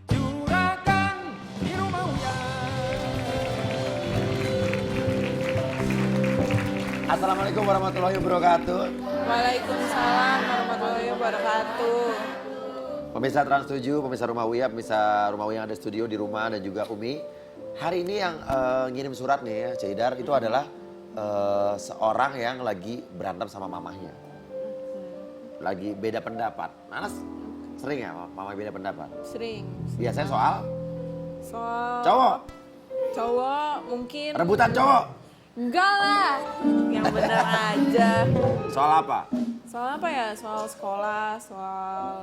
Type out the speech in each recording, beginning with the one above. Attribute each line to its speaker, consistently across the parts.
Speaker 1: Juragan di rumah Uya.
Speaker 2: Assalamualaikum warahmatullahi wabarakatuh.
Speaker 3: Waalaikumsalam warahmatullahi wabarakatuh.
Speaker 2: Pemirsa Trans 7, pemirsa Rumah Uya, pemirsa Rumah Uya yang ada studio di rumah dan juga Umi. Hari ini yang ngirim surat nih ya, Cedar, itu adalah seorang yang lagi berantem sama mamahnya. Lagi beda pendapat. Nanas sering ya mama beda pendapat?
Speaker 3: Sering.
Speaker 2: Biasanya soal
Speaker 3: Soal
Speaker 2: cowok,
Speaker 3: mungkin.
Speaker 2: rebutan cowok.
Speaker 3: Enggak lah. Yang benar aja.
Speaker 2: Soal apa?
Speaker 3: Soal apa ya? Soal sekolah, soal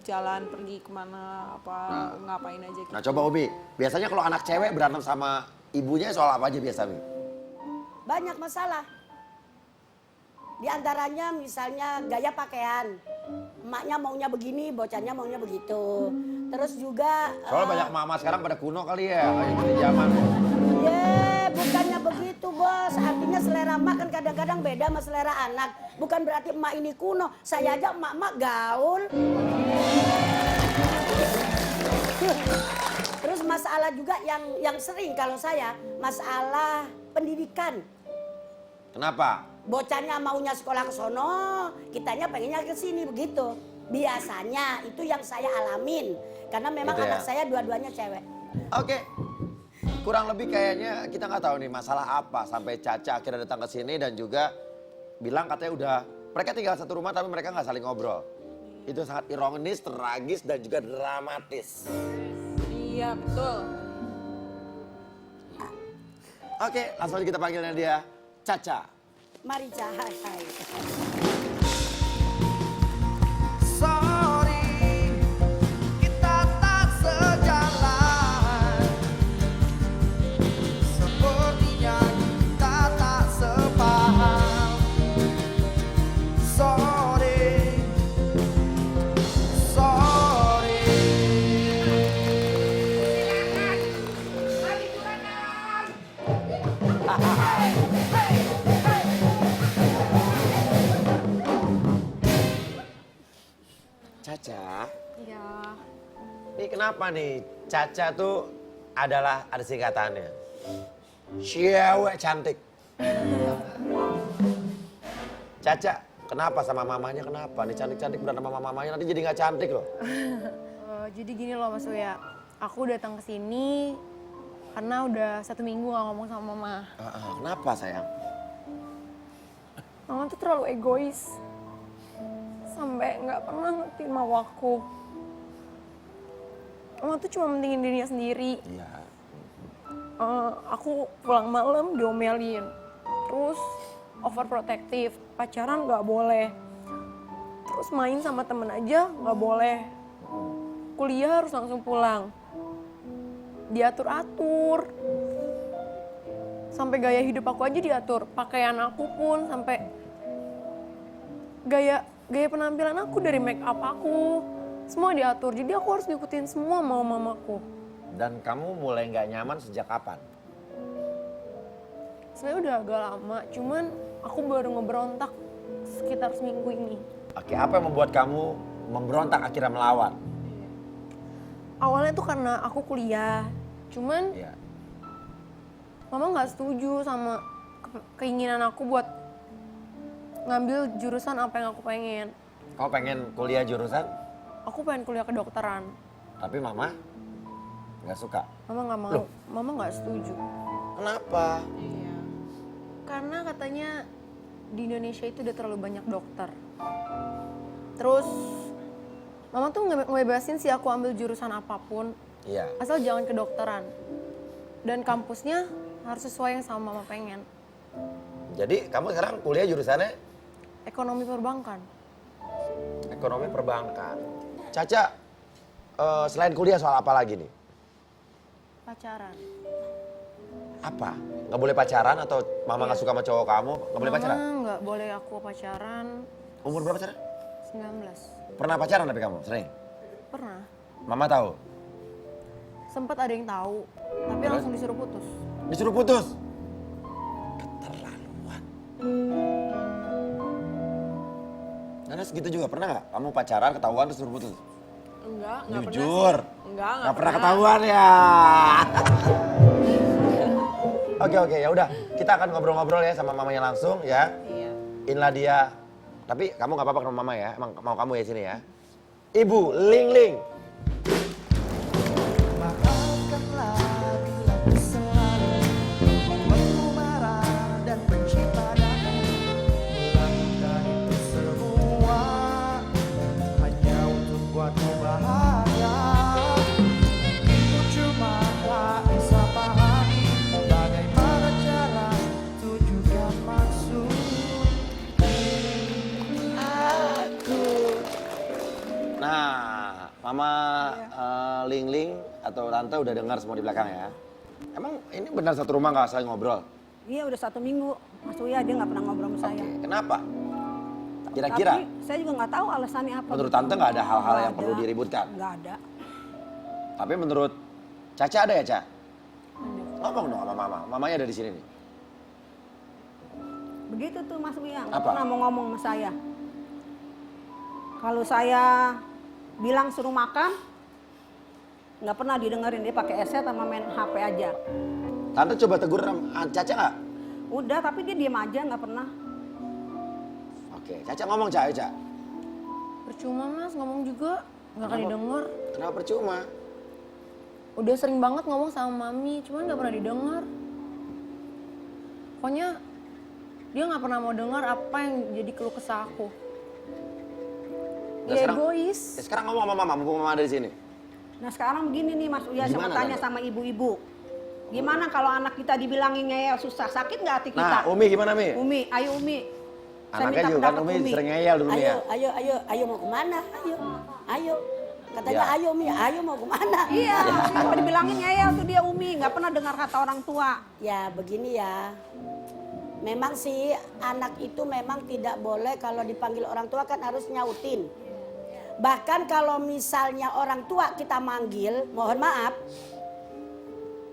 Speaker 3: jalan pergi kemana, apa ngapain aja gitu.
Speaker 2: Nah coba Umi, biasanya kalau anak cewek berantem sama ibunya soal apa aja biasanya?
Speaker 4: Banyak masalah. Di antaranya misalnya gaya pakaian. Emaknya maunya begini, bocahnya maunya begitu. Terus juga
Speaker 2: Soalnya banyak mama sekarang pada kuno kali ya, kayak gitu zaman.
Speaker 4: bukannya begitu bos. Artinya selera emak kan kadang-kadang beda sama selera anak. Bukan berarti emak ini kuno. Saya aja emak-emak gaul. Terus masalah juga yang sering kalau saya, masalah pendidikan.
Speaker 2: Kenapa?
Speaker 4: Bocahnya maunya sekolah ke sono, kitanya pengennya ke sini begitu. Biasanya itu yang saya alamin. Karena memang
Speaker 2: Gitu ya?
Speaker 4: anak saya dua-duanya cewek.
Speaker 2: Oke. Kurang lebih kayaknya kita nggak tahu nih masalah apa sampai Caca akhirnya datang ke sini dan juga bilang katanya udah mereka tinggal satu rumah tapi mereka nggak saling ngobrol. Itu sangat ironis, tragis dan juga dramatis.
Speaker 3: Iya, betul.
Speaker 2: Oke, langsung aja kita panggilnya dia Caca.
Speaker 4: Mari Cahai.
Speaker 1: Sorry, kita tak sejalan. Sepertinya kita tak sepaham. Sorry, sorry.
Speaker 2: Caca,
Speaker 5: Iya.
Speaker 2: ini kenapa nih Caca tuh adalah ada singkatannya. Cewek cantik. Caca, kenapa sama mamanya kenapa? Nih cantik-cantik berantem sama mamanya nanti jadi nggak cantik loh.
Speaker 5: Jadi gini loh Mas Uya, aku datang ke sini karena udah 1 minggu gak ngomong sama Mama.
Speaker 2: Kenapa sayang?
Speaker 5: Mama tuh terlalu egois, sampai nggak pernah ngertiin mau aku. Mama tuh cuma mentingin dirinya sendiri.
Speaker 2: Iya.
Speaker 5: Aku pulang malam diomelin, terus overprotective, pacaran nggak boleh, terus main sama temen aja nggak boleh, kuliah harus langsung pulang, diatur-atur, sampai gaya hidup aku aja diatur, pakaian aku pun sampai gaya penampilan aku dari make up aku semua diatur, jadi aku harus ngikutin semua mau mamaku.
Speaker 2: Dan kamu mulai nggak nyaman sejak kapan?
Speaker 5: Sebenarnya udah agak lama, cuman aku baru ngeberontak sekitar seminggu ini.
Speaker 2: Oke, apa yang membuat kamu memberontak akhirnya melawan?
Speaker 5: Awalnya tuh karena aku kuliah, cuman
Speaker 2: Iya.
Speaker 5: mama nggak setuju sama keinginan aku buat ngambil jurusan apa yang aku pengen.
Speaker 2: Kamu pengen kuliah jurusan,
Speaker 5: Aku pengen kuliah kedokteran,
Speaker 2: tapi mama nggak suka.
Speaker 5: mama nggak mau,
Speaker 2: Loh?
Speaker 5: mama nggak setuju.
Speaker 2: Kenapa?
Speaker 3: Iya.
Speaker 5: Karena katanya di Indonesia itu udah terlalu banyak dokter. Terus mama tuh ngebebasin sih aku ambil jurusan apapun,
Speaker 2: Iya.
Speaker 5: asal jangan kedokteran. Dan kampusnya harus sesuai yang sama mama pengen.
Speaker 2: Jadi kamu sekarang kuliah jurusannya
Speaker 5: Ekonomi perbankan.
Speaker 2: ekonomi perbankan. Caca, selain kuliah soal apa lagi nih?
Speaker 5: Pacaran.
Speaker 2: Apa? Nggak boleh pacaran atau mama nggak suka sama cowok kamu? Nggak boleh pacaran?
Speaker 5: Mama nggak boleh aku pacaran.
Speaker 2: Umur berapa pacaran?
Speaker 5: 19.
Speaker 2: Pernah pacaran tapi kamu? Sering?
Speaker 5: Pernah.
Speaker 2: Mama tahu?
Speaker 5: Sempat ada yang tahu, tapi
Speaker 2: Terus?
Speaker 5: langsung disuruh putus.
Speaker 2: Disuruh putus? Nah, segitu juga pernah nggak? Kamu pacaran ketahuan terus suruh putus?
Speaker 3: Enggak pernah
Speaker 2: Jujur.
Speaker 3: sih. Enggak
Speaker 2: Nggak pernah ketahuan ya. Oke, ya udah. Kita akan ngobrol-ngobrol ya sama mamanya langsung ya.
Speaker 3: Iya.
Speaker 2: Inilah dia. Tapi kamu nggak apa-apa ke rumah mama ya. Emang mau kamu ya sini ya. Ibu Ling Ling.
Speaker 1: Maafkanlah bila ku selalu membuatmu marah dan benci padamu. Melakukan itu semua hanya untuk buatmu bahagia. Ku cuma tak bisa pahami bagaimana cara tujukan maksud aku.
Speaker 2: Nah, Mama Ling Ling atau Tante udah dengar semua di belakang ya. Emang ini benar satu rumah nggak saling ngobrol?
Speaker 6: Iya udah 1 minggu, Mas Uya dia nggak pernah ngobrol sama saya.
Speaker 2: Kenapa? Kira-kira?
Speaker 6: Tapi saya juga nggak tahu alasannya apa.
Speaker 2: Menurut Tante nggak ada hal-hal
Speaker 6: Nggak
Speaker 2: yang perlu
Speaker 6: ada.
Speaker 2: diributkan?
Speaker 6: Nggak ada.
Speaker 2: Tapi menurut Caca ada ya, Ca? Ngomong dong sama Mama. Mamanya ada di sini nih.
Speaker 6: Begitu tuh Mas Uya, nggak
Speaker 2: Apa?
Speaker 6: pernah mau ngomong sama saya. Kalau saya bilang suruh makan, nggak pernah didengerin, dia pakai headset sama main HP aja.
Speaker 2: Tante coba tegur Caca nggak?
Speaker 6: Udah, tapi dia diem aja, nggak pernah.
Speaker 2: Oke, Caca ngomong, Ca, ayo, Ca.
Speaker 5: Percuma mas ngomong juga, nggak akan didengar.
Speaker 2: Kenapa percuma?
Speaker 5: Udah sering banget ngomong sama mami, cuman nggak pernah didengar. Pokoknya dia nggak pernah mau dengar apa yang jadi keluh kesah aku.
Speaker 2: Udah,
Speaker 5: Dia
Speaker 2: sekarang-
Speaker 5: egois.
Speaker 2: Sekarang ngomong sama Mama, mumpung Mama ada di sini.
Speaker 6: Nah sekarang begini nih Mas Uya, saya mau
Speaker 2: Gimana,
Speaker 6: tanya
Speaker 2: Tante?
Speaker 6: sama ibu-ibu. Gimana kalau anak kita dibilangin ngeyel susah, sakit nggak hati kita?
Speaker 2: Nah, Umi gimana, Mi?
Speaker 6: Umi, ayo Umi. Saya
Speaker 2: Anaknya
Speaker 6: minta
Speaker 2: juga kan
Speaker 6: pendapat
Speaker 2: Umi sering ngeyel dulu ya.
Speaker 4: Ayo mau kemana? Ayo. Katanya
Speaker 2: Ya.
Speaker 4: ayo Mi, ayo mau kemana?
Speaker 6: Iya, kalau dibilangin ngeyel tuh dia Umi, nggak pernah dengar kata orang tua.
Speaker 4: Ya begini ya. Memang sih anak itu memang tidak boleh kalau dipanggil orang tua kan harus nyautin. Bahkan kalau misalnya orang tua kita manggil, mohon maaf,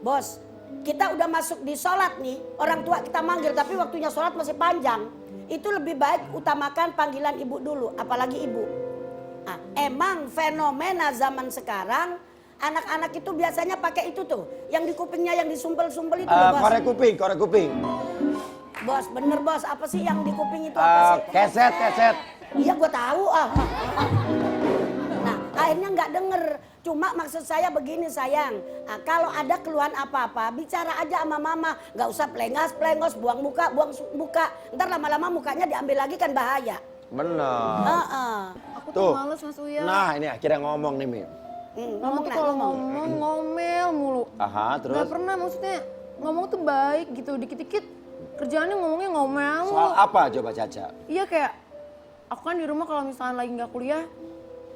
Speaker 4: bos, kita udah masuk di sholat nih, orang tua kita manggil tapi waktunya sholat masih panjang. Itu lebih baik utamakan panggilan ibu dulu, apalagi ibu. Nah, emang fenomena zaman sekarang, anak-anak itu biasanya pakai itu tuh, yang di kupingnya yang disumpel-sumpel itu loh, bos.
Speaker 2: Korek kuping.
Speaker 4: Bos, bener bos, apa sih yang di kuping itu apa sih?
Speaker 2: Keset.
Speaker 4: Iya gue tahu Nah akhirnya nggak denger. Cuma maksud saya begini sayang. Nah, kalau ada keluhan apa-apa bicara aja sama mama. Nggak usah pelengos, buang muka. Ntar lama-lama mukanya diambil lagi kan bahaya.
Speaker 2: Bener.
Speaker 5: Aku
Speaker 2: Tuh.
Speaker 5: tuh males mas Uya.
Speaker 2: Nah, ini akhirnya ngomong nih, Mi.
Speaker 5: Mama tuh kalau ngomong ngomel mulu.
Speaker 2: Aha, terus?
Speaker 5: Gak pernah maksudnya ngomong tuh baik gitu, dikit-dikit kerjaannya ngomongnya ngomel mulu.
Speaker 2: Soal apa coba Caca?
Speaker 5: Iya kayak aku kan di rumah kalau misalnya lagi nggak kuliah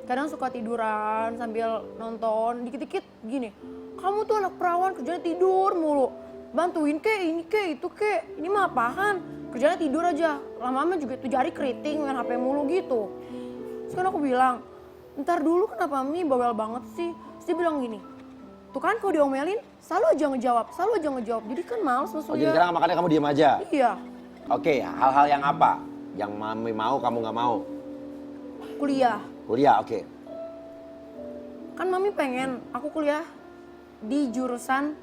Speaker 5: kadang suka tiduran sambil nonton, dikit-dikit gini, kamu tuh anak perawan kerjanya tidur mulu, bantuin kek ini kek itu kek, ini mah apaan, kerjanya tidur aja, lama-lama juga tuh jari keriting main HP mulu gitu. Terus kan aku bilang, ntar dulu kenapa Mi bawel banget sih? Terus dia bilang gini, tuh kan kalau diomelin selalu aja ngejawab, jadi kan males
Speaker 2: Oh, jadi
Speaker 5: maksudnya.
Speaker 2: sekarang makanya kamu diem aja?
Speaker 5: Iya,
Speaker 2: Oke, hal-hal yang apa? Yang Mami mau, kamu nggak mau?
Speaker 5: kuliah.
Speaker 2: Kuliah, oke.
Speaker 5: Kan Mami pengen aku kuliah di jurusan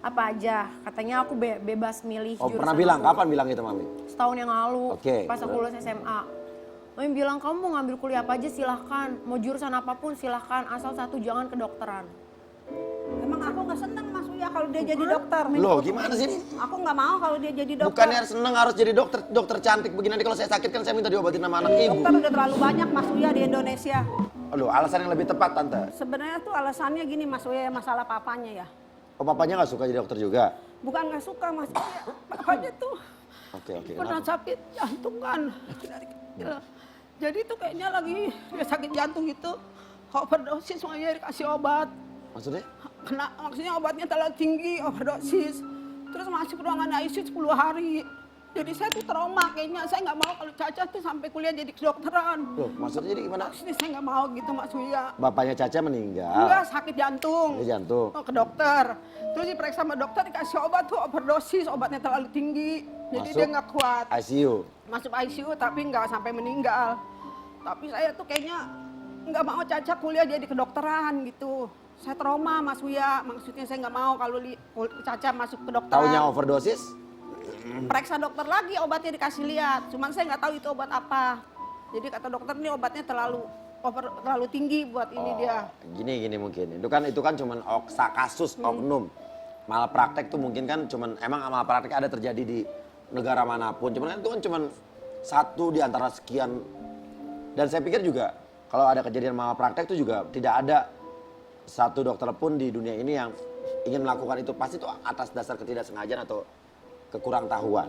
Speaker 5: apa aja. Katanya aku bebas milih
Speaker 2: Oh,
Speaker 5: jurusan.
Speaker 2: pernah bilang?
Speaker 5: aku.
Speaker 2: Kapan bilang itu, Mami?
Speaker 5: Setahun yang lalu,
Speaker 2: Oke,
Speaker 5: pas aku lulus SMA. Mami bilang, kamu mau ngambil kuliah apa aja silahkan. Mau jurusan apapun silahkan, asal satu jangan kedokteran.
Speaker 6: Emang aku nggak seneng Mas Uya kalau dia jadi dokter.
Speaker 2: Loh, gimana sih?
Speaker 6: Aku nggak mau kalau dia jadi dokter.
Speaker 2: Bukannya seneng harus jadi dokter cantik begini. Nanti kalau saya sakit kan saya minta diobatin sama anak ibu.
Speaker 6: Dokter udah terlalu banyak Mas Uya di Indonesia.
Speaker 2: Aduh, alasan yang lebih tepat, Tante.
Speaker 6: Sebenarnya tuh alasannya gini Mas Uya, masalah papanya ya.
Speaker 2: Oh, papanya nggak suka jadi dokter juga?
Speaker 6: Bukan nggak suka Mas Uya, papanya tuh
Speaker 2: Oke.
Speaker 6: pernah sakit jantung kan dari kecil. Jadi tuh kayaknya lagi dia sakit jantung gitu, overdosis semuanya dikasih obat.
Speaker 2: Maksudnya?
Speaker 6: Kena, maksudnya obatnya terlalu tinggi, overdosis. Terus masuk ruangan ICU 10 hari. Jadi saya tuh trauma kayaknya, saya nggak mau kalau Caca tuh sampai kuliah jadi kedokteran.
Speaker 2: Loh, maksudnya jadi gimana?
Speaker 6: Maksudnya saya nggak mau gitu Mas Uya.
Speaker 2: Bapaknya Caca meninggal.
Speaker 6: Enggak, sakit jantung.
Speaker 2: Sakit jantung.
Speaker 6: Oh, ke dokter. Terus diperiksa sama dokter dikasih obat tuh overdosis, obatnya terlalu tinggi. Jadi
Speaker 2: Masuk
Speaker 6: dia nggak kuat.
Speaker 2: ICU.
Speaker 6: Masuk ICU tapi nggak sampai meninggal. Tapi saya tuh kayaknya nggak mau Caca kuliah jadi kedokteran gitu. Saya trauma Mas Uya, maksudnya saya nggak mau kalau Caca masuk kedokteran.
Speaker 2: Taunya overdosis?
Speaker 6: Periksa dokter lagi obatnya dikasih lihat, cuman saya nggak tahu itu obat apa. Jadi kata dokter ini obatnya terlalu tinggi buat ini dia.
Speaker 2: Gini mungkin. Itu kan cuman kasus oknum. Malpraktek tuh mungkin kan cuman emang malpraktek ada terjadi di negara manapun. Cuman kan itu kan cuman satu di antara sekian. Dan saya pikir juga kalau ada kejadian malpraktek itu juga tidak ada satu dokter pun di dunia ini yang ingin melakukan itu. Pasti itu atas dasar ketidaksengajaan atau kekurang tahuan.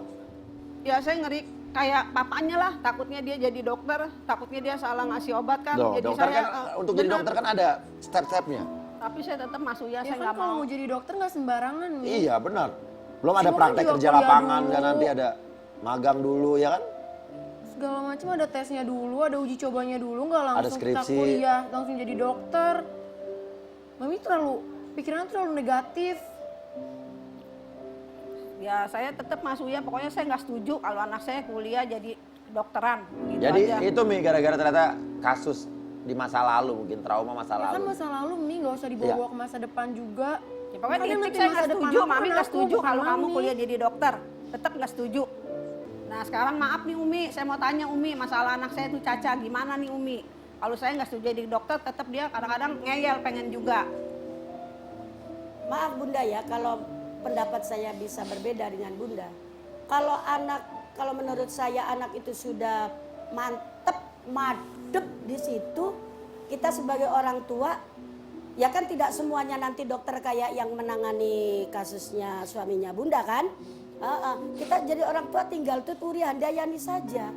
Speaker 6: Ya saya ngeri kayak papanya lah, takutnya dia jadi dokter, takutnya dia salah ngasih obat kan.
Speaker 2: Loh,
Speaker 6: Jadi
Speaker 2: dokter
Speaker 6: saya
Speaker 2: kan untuk jadi dokter kan ada step-stepnya.
Speaker 6: Tapi saya tetap Mas Uya,
Speaker 5: Ya
Speaker 6: saya
Speaker 5: kan
Speaker 6: nggak
Speaker 5: kalau
Speaker 6: mau.
Speaker 5: mau jadi dokter nggak sembarangan nih.
Speaker 2: Iya benar. Belum ada
Speaker 5: Semua
Speaker 2: praktek
Speaker 5: juga
Speaker 2: kerja
Speaker 5: kuliah
Speaker 2: lapangan
Speaker 5: dulu.
Speaker 2: kan, nanti ada magang dulu ya kan.
Speaker 5: Segala macam ada tesnya dulu, ada uji cobanya dulu, nggak langsung kita
Speaker 2: skripsi.
Speaker 5: kuliah, langsung jadi dokter. Mami pikirannya terlalu negatif.
Speaker 6: Ya saya tetap Mas Uya, pokoknya saya nggak setuju kalau anak saya kuliah jadi kedokteran. Gitu
Speaker 2: Jadi
Speaker 6: aja.
Speaker 2: itu Mi gara-gara ternyata kasus di masa lalu, mungkin trauma masa
Speaker 5: Ya kan
Speaker 2: lalu.
Speaker 5: masa lalu Mi nggak usah dibawa-bawa ke masa depan juga.
Speaker 6: Ya, pokoknya
Speaker 5: Makanya
Speaker 6: titik
Speaker 5: nanti
Speaker 6: saya
Speaker 5: masa
Speaker 6: nggak
Speaker 5: depan
Speaker 6: setuju,
Speaker 5: aku
Speaker 6: Mami
Speaker 5: kan
Speaker 6: nggak
Speaker 5: aku,
Speaker 6: setuju
Speaker 5: bukan
Speaker 6: kalau kamu
Speaker 5: Mami.
Speaker 6: kuliah jadi dokter. Tetap nggak setuju. Nah sekarang maaf nih Umi, saya mau tanya Umi, masalah anak saya itu Caca, gimana nih Umi? Kalau saya nggak setuju jadi dokter, tetap dia kadang-kadang ngeyel pengen juga.
Speaker 4: Maaf Bunda ya, kalau pendapat saya bisa berbeda dengan Bunda. Kalau menurut saya anak itu sudah madep di situ, kita sebagai orang tua, ya kan tidak semuanya nanti dokter kayak yang menangani kasusnya suaminya Bunda kan. Kita jadi orang tua tinggal tuturi handayani saja.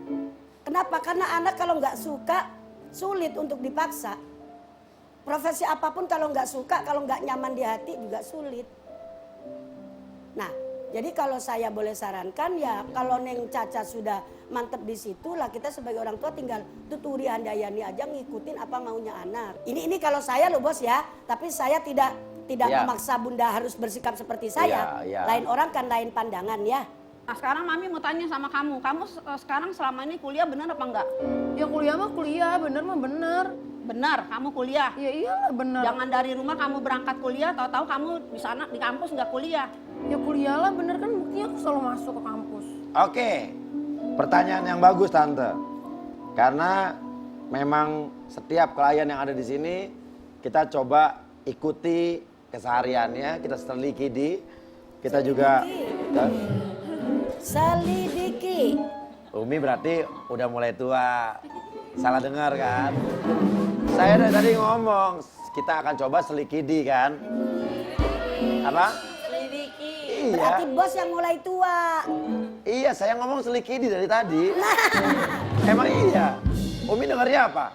Speaker 4: Kenapa? Karena anak kalau nggak suka, sulit untuk dipaksa. Profesi apapun kalau nggak suka, kalau nggak nyaman di hati juga sulit. Nah, jadi kalau saya boleh sarankan ya kalau Neng Caca sudah mantep di situ lah, kita sebagai orang tua tinggal tuturi handayani aja, ngikutin apa maunya anak. Ini kalau saya loh bos ya, tapi saya tidak
Speaker 2: Ya.
Speaker 4: memaksa Bunda harus bersikap seperti saya.
Speaker 2: Ya.
Speaker 4: Lain orang kan lain pandangan ya.
Speaker 6: Nah sekarang Mami mau tanya sama kamu sekarang selama ini kuliah benar apa enggak?
Speaker 5: Ya kuliah mah kuliah, bener mah bener.
Speaker 6: Benar, kamu kuliah.
Speaker 5: Ya iyalah bener.
Speaker 6: Jangan dari rumah kamu berangkat kuliah, tahu-tahu kamu di sana di kampus nggak kuliah.
Speaker 5: Ya kuliah lah bener kan, buktinya aku selalu masuk ke kampus.
Speaker 2: Oke, pertanyaan yang bagus Tante. Karena memang setiap klien yang ada di sini kita coba ikuti kesehariannya, kita selidiki, kita juga
Speaker 4: Selidiki.
Speaker 2: Umi berarti udah mulai tua. Salah dengar kan? Saya dari tadi ngomong, kita akan coba selikidi kan? Apa?
Speaker 4: Selidiki.
Speaker 2: Iya.
Speaker 4: Berarti bos yang mulai tua.
Speaker 2: Iya, saya ngomong selikidi dari tadi. Emang iya. Umi dengarnya apa?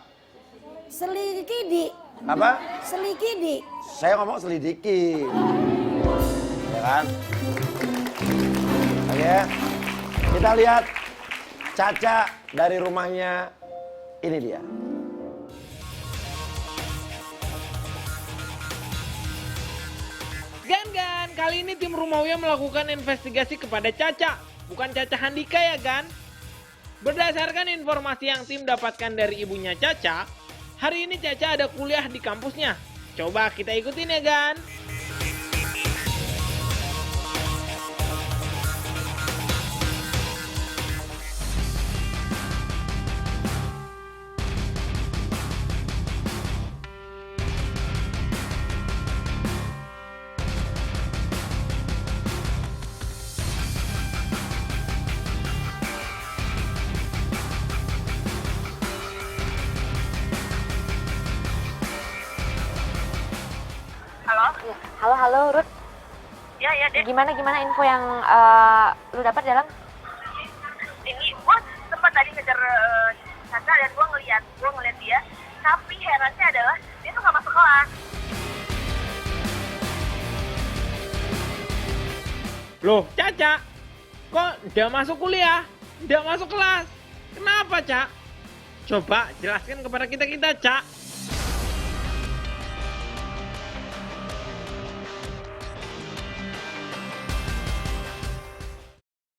Speaker 4: Selidiki.
Speaker 2: Apa?
Speaker 4: Selikidi.
Speaker 2: Saya ngomong selidiki. Ya kan? Oke. Kita lihat Caca dari rumahnya. Ini dia.
Speaker 7: Gan, kali ini tim Rumawiyah melakukan investigasi kepada Caca, bukan Caca Handika ya Gan? Berdasarkan informasi yang tim dapatkan dari ibunya Caca, hari ini Caca ada kuliah di kampusnya. Coba kita ikutin ya Gan.
Speaker 8: Halo Ruth.
Speaker 9: Ya, Dek.
Speaker 8: Gimana info yang lu dapat dalam?
Speaker 9: Ini gue sempat tadi ngejar Caca dan gue ngeliat dia. Tapi herannya adalah dia tuh gak masuk kelas.
Speaker 7: Loh, Caca, kok udah masuk kuliah? Udah masuk kelas? Kenapa, Cak? Coba jelaskan kepada kita, Cak.